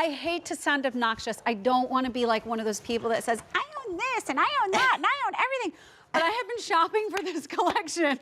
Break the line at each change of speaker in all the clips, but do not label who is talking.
I hate to sound obnoxious. I don't want to be like one of those people that says, I own this and I own that and I own everything. But I have been shopping for this collection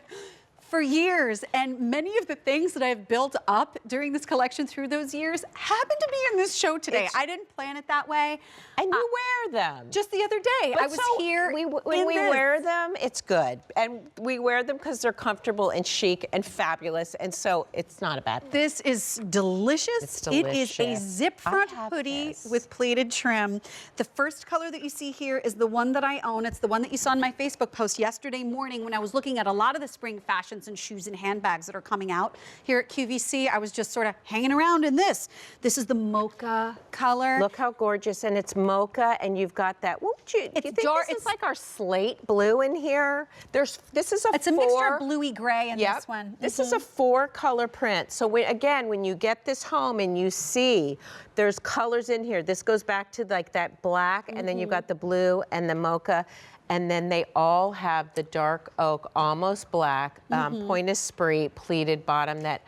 for years, and many of the things that I've built up during this collection through those years happen to be in this show today. I didn't plan it that way.
And you wear them.
Just the other day, I was here.
When we wear them, it's good. And we wear them because they're comfortable and chic and fabulous, and so it's not a bad thing.
This is delicious.
It's delicious.
It is a zip front hoodie with pleated trim. The first color that you see here is the one that I own. It's the one that you saw in my Facebook post yesterday morning when I was looking at a lot of the spring fashions and shoes and handbags that are coming out here at QVC. I was just sort of hanging around in this. This is the Mocha color.
Look how gorgeous, and it's Mocha, and you've got that. What would you think
dark,
this is like our slate blue in here? This is a
It's a mixture of bluey gray in this one.
This is a 4-color print. So again, when you get this home and you see there's colors in here, this goes back to like that black, and then you've got the blue and the Mocha. And then they all have the dark oak, almost black, point esprit pleated bottom that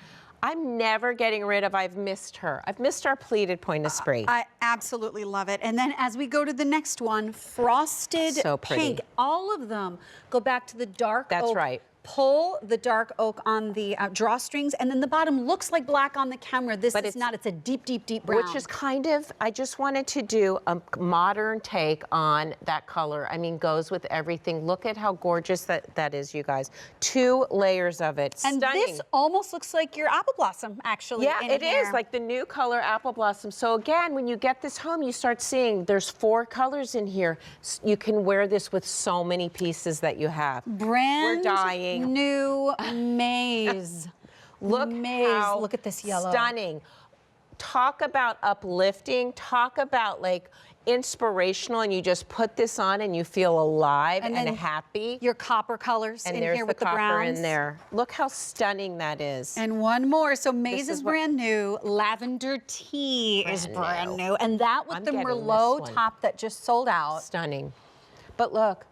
I'm never getting rid of. I've missed her. I've missed our pleated point esprit.
I absolutely love it. And then as we go to the next one, frosted pink. All of them go back to the dark oak.
That's right.
Pull the dark oak on the drawstrings, and then the bottom looks like black on the camera. This is not. It's a deep, deep, deep brown.
Which is kind of, I just wanted to do a modern take on that color. I mean, goes with everything. Look at how gorgeous that is, you guys. 2 layers of it.
And
stunning.
this almost looks like your apple blossom, actually.
Yeah, it is like the new color apple blossom. So again, when you get this home, you start seeing there's 4 colors in here. You can wear this with so many pieces that you have.
We're
dying.
New maize.
Look
at this yellow.
Stunning. Talk about uplifting. Talk about like inspirational, and you just put this on and you feel alive and happy.
Your copper colors in here with the browns.
And there's the copper in there. Look how stunning that is.
And one more. So maize is brand new. Lavender tea is brand new. And that with the Merlot top that just sold out.
Stunning. But look,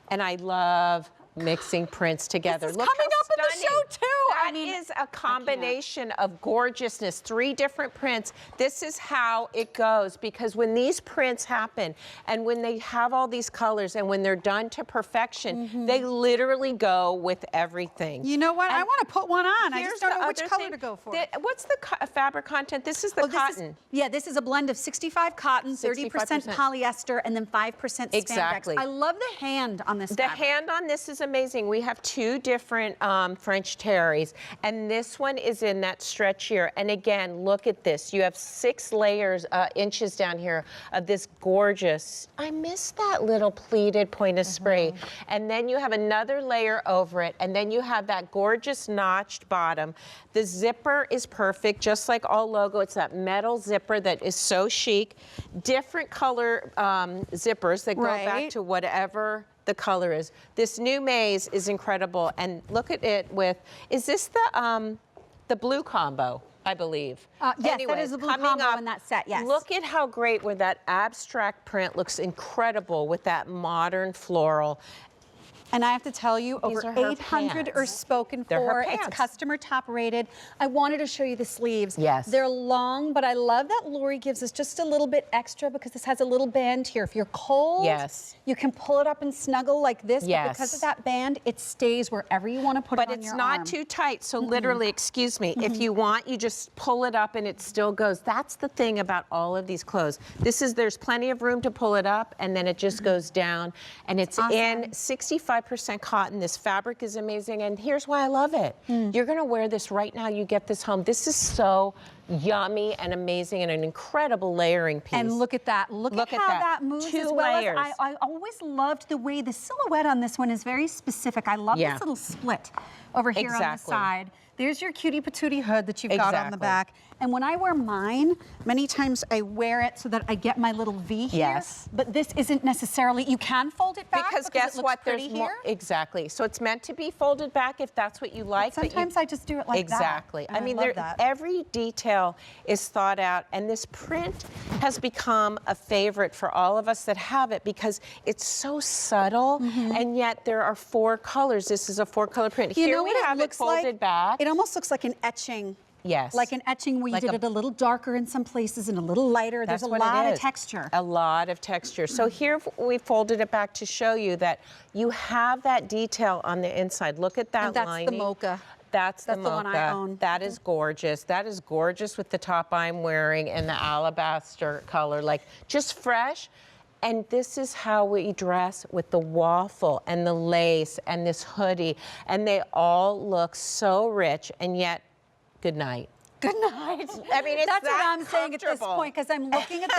and I love mixing prints together.
This is coming up in the show too.
That is a combination of gorgeousness, 3 different prints. This is how it goes, because when these prints happen and when they have all these colors and when they're done to perfection, they literally go with everything.
You know what? I want to put one on. I just don't know which color to go for.
What's the fabric content? This is the cotton.
This is a blend of 65 cotton, 30% polyester, and then 5% spandex.
Exactly.
I love the hand on this fabric.
The hand on this is amazing. We have 2 different French terries, and this one is in that stretchier. And again, look at this. You have 6 layers, inches down here of this gorgeous, I miss that little pleated point esprit. And then you have another layer over it, and then you have that gorgeous notched bottom. The zipper is perfect, just like all logo. It's that metal zipper that is so chic. Different color zippers that go back to whatever the color is. This new maize is incredible, and look at it with, is this the blue combo, I believe?
Yes, that is the blue combo in that set, yes.
Look at how great where that abstract print looks incredible with that modern floral.
And I have to tell you, over 800 are spoken for. It's customer top rated. I wanted to show you the sleeves.
Yes.
They're long, but I love that Lori gives us just a little bit extra because this has a little band here. If you're cold, you can pull it up and snuggle like this. But because of that band, it stays wherever you want to put it on your arm.
But it's not too tight, so literally, excuse me, if you want, you just pull it up and it still goes. That's the thing about all of these clothes. There's plenty of room to pull it up, and then it just goes down, and it's in 65% cotton. This fabric is amazing, and here's why I love it. You're gonna wear this right now. You get this home. This is so yummy and amazing and an incredible layering piece.
And look at that. Look at how that moves
2
as well.
layers.
I always loved the way the silhouette on this one is very specific. I love this little split over here on the side. There's your cutie patootie hood that you've got on the back. And when I wear mine, many times I wear it so that I get my little V here.
Yes.
But this isn't necessarily, you can fold it back
because guess what? There's more. Exactly. So it's meant to be folded back if that's what you like.
But sometimes I just do it like that.
Exactly. I mean, every detail is thought out, and this print has become a favorite for all of us that have it because it's so subtle, and yet there are 4 colors. This is a 4-color print. Here we have it folded back.
It almost looks like an etching
Yes.
Like an etching where you did it a little darker in some places and a little lighter. There's a
what
lot
it
of
is.
texture.
A lot of texture. So here we folded it back to show you that you have that detail on the inside. Look at that
And that's
lining.
the Mocha.
That's the
one
Mocha.
I own.
That is gorgeous. That is gorgeous with the top I'm wearing and the alabaster color. Like, just fresh. And this is how we dress with the waffle and the lace and this hoodie. And they all look so rich, and yet, good night.
Good night.
I mean, it's
that's what
that
I'm saying at this point, because I'm looking at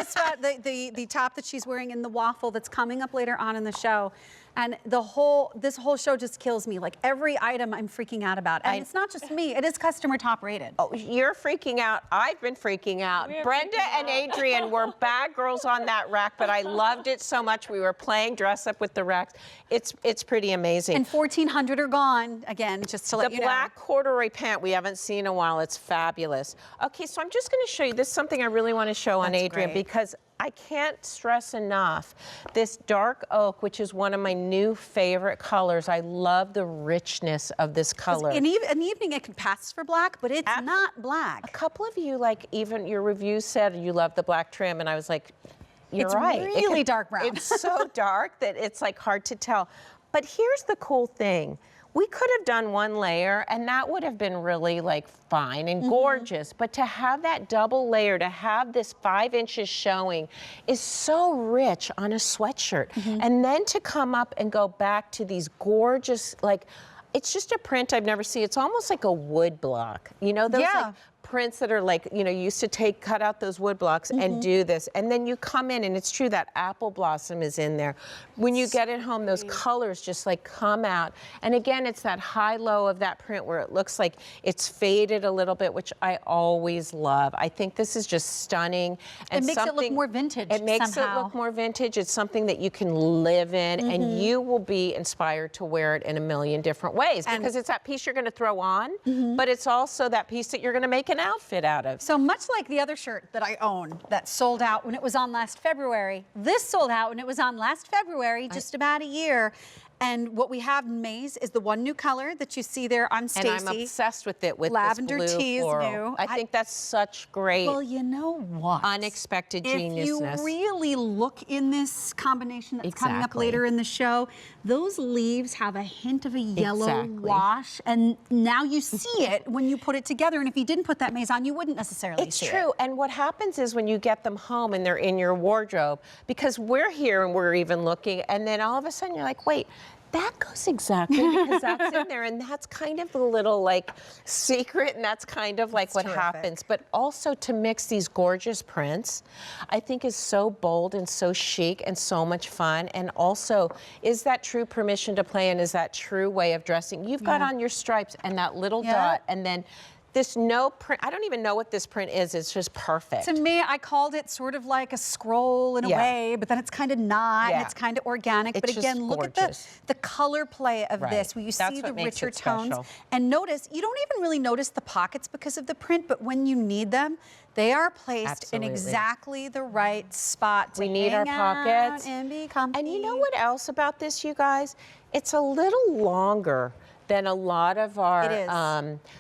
the top that she's wearing in the waffle that's coming up later on in the show. And this whole show just kills me. Like, every item I'm freaking out about. And it's not just me, it is customer top rated.
Oh, you're freaking out. I've been freaking out. Brenda and Adrian were bad girls on that rack, but I loved it so much. We were playing dress up with the racks. It's pretty amazing.
And 1,400 are gone, again, just to let you know.
The black corduroy pant we haven't seen in a while. It's fabulous. Okay, so I'm just going to show you. This is something I really want to show on Adrian, because I can't stress enough this dark oak, which is one of my new favorite colors. I love the richness of this color.
In an evening, it can pass for black, but it's not black.
A couple of you, like, even your reviews said you love the black trim, and I was like, you're right.
It's really dark brown.
It's so dark that it's like hard to tell. But here's the cool thing. We could have done one layer, and that would have been really, like, fine and gorgeous. But to have that double layer, to have this 5 inches showing, is so rich on a sweatshirt. And then to come up and go back to these gorgeous, like, it's just a print I've never seen. It's almost like a wood block. You know, those like prints that are like, you know, you used to cut out those wood blocks and do this. And then you come in, and it's true that apple blossom is in there. When you get it home, those colors just like come out. And again, it's that high-low of that print where it looks like it's faded a little bit, which I always love. I think this is just stunning. And
it makes it look more vintage
It makes it look more vintage. It's something that you can live in, and you will be inspired to wear it in a million different ways, because it's that piece you're going to throw on, but it's also that piece that you're going to make an outfit out of.
So much like the other shirt that I own that sold out when it was on last February, this sold out when it was on last February, just about a year. And what we have in Maze is the one new color that you see there on Stacy.
And I'm obsessed with it, with
Lavender
this blue
tea
floral.
is new.
I think that's such great.
Well, you know what?
Unexpected geniusness.
If you really look in this combination that's coming up later in the show, those leaves have a hint of a yellow wash, and now you see it when you put it together. And if you didn't put that Maze on, you wouldn't necessarily see it.
It's true. And what happens is when you get them home and they're in your wardrobe, because we're here and we're even looking, and then all of a sudden you're like, wait, that goes exactly because that's in there, and that's kind of the little like secret, and that's kind of like what happens. But also to mix these gorgeous prints, I think is so bold and so chic and so much fun. And also, is that true permission to play, and is that true way of dressing? You've got on your stripes and that little dot, and then this no print, I don't even know what this print is. It's just perfect.
To me, I called it sort of like a scroll in a way, but then it's kind of not, and it's kind of organic. But again, look at the color play of this, where you see the richer tones. And notice, you don't even really notice the pockets because of the print, but when you need them, they are placed in exactly the right spot to
we need our pockets.
And be comfy.
And you know what else about this, you guys? It's a little longer than a lot of our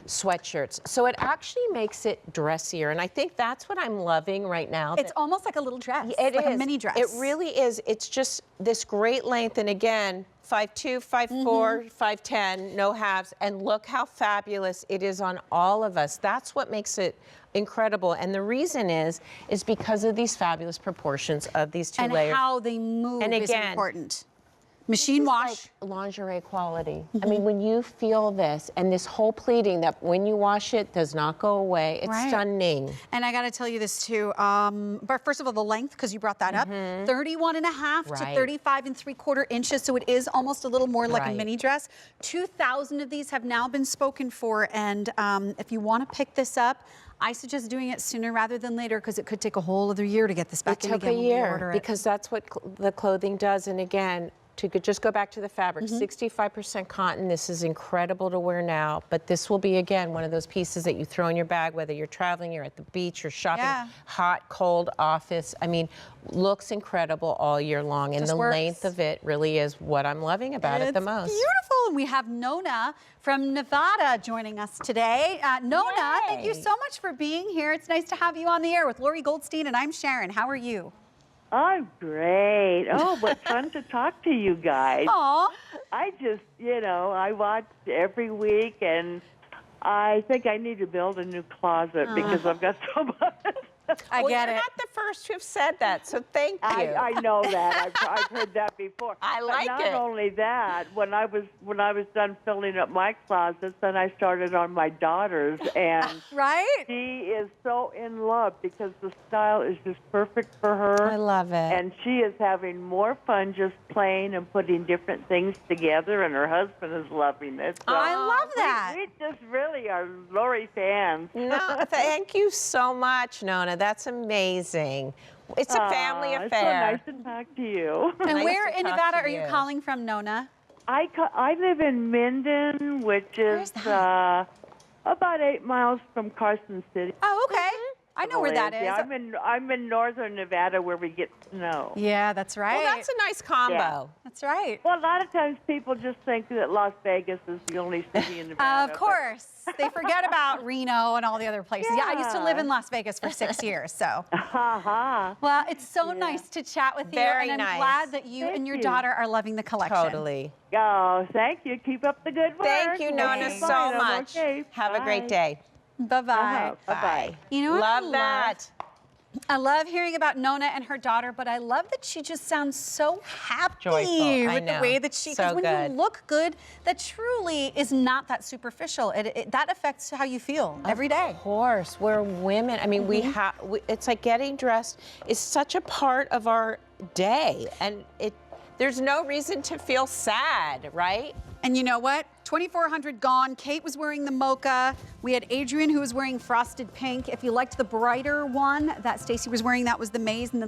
sweatshirts. So it actually makes it dressier. And I think that's what I'm loving right now.
It's almost like a little dress.
It
like
is.
a mini dress.
It really is. It's just this great length. And again, 5'2", 5'4", 5'10", no halves. And look how fabulous it is on all of us. That's what makes it incredible. And the reason is because of these fabulous proportions of these two layers.
And how they move is important. Machine wash.
Like lingerie quality. I mean, when you feel this and this whole pleating that when you wash it does not go away, it's stunning.
And I got to tell you this too. But first of all, the length, because you brought that up, 31.5 to 35.75 inches. So it is almost a little more like a mini dress. 2,000 of these have now been spoken for. And if you want to pick this up, I suggest doing it sooner rather than later, because it could take a whole other year to get this back in again.
It took a year, because that's what the clothing does. And again, just go back to the fabric, 65% cotton. This is incredible to wear now, but this will be, again, one of those pieces that you throw in your bag, whether you're traveling, you're at the beach, you're shopping, hot, cold, office. I mean, looks incredible all year long, and the length of it really is what I'm loving about it the most.
It's beautiful, and we have Nona from Nevada joining us today. Nona, thank you so much for being here. It's nice to have you on the air with Lori Goldstein, and I'm Sharon. How are you?
I'm great. Oh, what fun to talk to you guys.
Aw.
I just, I watch every week, and I think I need to build a new closet because I've got so much.
I get
You're
it.
not the first to have said that, so thank you.
I know that. I've heard that before.
I like
but
it.
Not only that, when I was done filling up my closets, then I started on my daughter's, and
Right?
she is so in love because the style is just perfect for her.
I love it.
And she is having more fun just playing and putting different things together, and her husband is loving it. So
I love that.
We just really are Lori fans.
No, thank you so much, Nona. That's amazing. It's a family affair.
It's so nice to talk to you.
And
Nice
where
to
in
talk
Nevada
to
are you
you.
calling from, Nona?
I live in Minden, which is
that?
about 8 miles from Carson City.
Oh, okay. I know where that is.
Yeah, I'm in northern Nevada where we get snow.
Yeah, that's right.
Well, that's a nice combo.
Yeah.
That's right.
Well, a lot of times people just think that Las Vegas is the only city in Nevada.
Of course. They forget about Reno and all the other places. Yeah, I used to live in Las Vegas for 6 years, so. Well, it's so nice to chat with you,
Very
and I'm
nice.
glad that you and your daughter are loving the collection.
Totally.
Oh, thank you. Keep up the good work.
Thank you, Nona,
Thanks.
so much.
Okay,
Have a great
bye.
day.
Bye-bye.
Bye-bye.
You know what I
Love that.
I love hearing about Nona and her daughter, but I love that she just sounds so happy
Joyful. I
with the
know.
way that she,
So
when
good.
you look good, that truly is not that superficial. That affects how you feel every day.
Of course, we're women. I mean, it's like getting dressed is such a part of our day, and there's no reason to feel sad, right?
And you know what? 2,400 gone. Kate was wearing the Mocha. We had Adrian who was wearing frosted pink. If you liked the brighter one that Stacy was wearing, that was the maize. And the